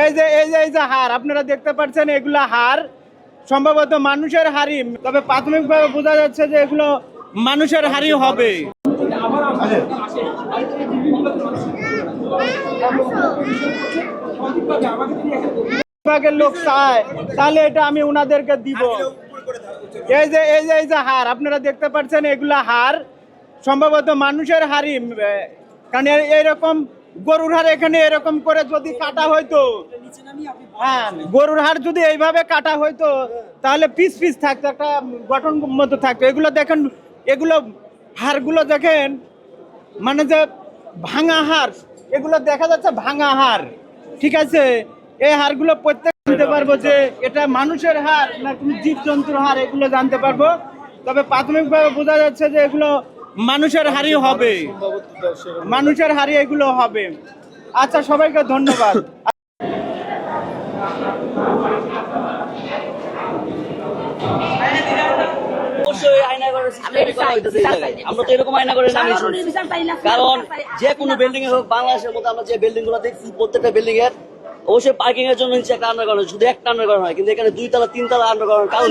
এই যে হাড় আপনারা দেখতে পাচ্ছেন, এগুলা হাড় সম্ভবত মানুষের হাড়ি, তবে প্রাথমিকভাবে বোঝা যাচ্ছে যে এগুলো মানুষের হাড়ি হবে। বিভাগের লোক চায় তাহলে এটা আমি ওনাদেরকে দিব। এই যে হাড় আপনারা দেখতে পাচ্ছেন, এগুলা হাড় সম্ভবত মানুষের হাড়ি, কারণ এইরকম গরুর হাড় এখানে এরকম করে যদি কাটা হইতো, হ্যাঁ গরুর হাড় যদি এইভাবে কাটা হইতো তাহলে পিস পিস থাকতো, একটা গঠন মতো থাকতো। এগুলো দেখেন, এগুলো হাড়গুলো দেখেন, মানে যে ভাঙা হাড়, এগুলো দেখা যাচ্ছে ভাঙা হাড়, ঠিক আছে। এই হাড়গুলো প্রত্যেক জানতে পারবো যে এটা মানুষের হাড় না কোনো জীবজন্তুর হাড়, এগুলো জানতে পারবো। তবে প্রাথমিকভাবে বোঝা যাচ্ছে যে এগুলো মানুষের হাড়ি হবে, মানুষের হাড়ি এগুলো হবে। আচ্ছা, সবাইকে ধন্যবাদ। আমরা তো এরকম আয়না করে নামি, কারণ যে কোনো বিল্ডিং এ হোক, বাংলাদেশের মধ্যে আমরা যে বিল্ডিং গুলো দেখছি প্রত্যেকটা বিল্ডিং এর অবশ্যই পার্কিং এর জন্য নিচে একটা আন্ডারগ্রাউন্ড, শুধু একটা আন্ডারগ্রাউন্ড হয়, কিন্তু এখানে 2 তলা 3 তলা আন্ডারগ্রাউন্ড। কারণ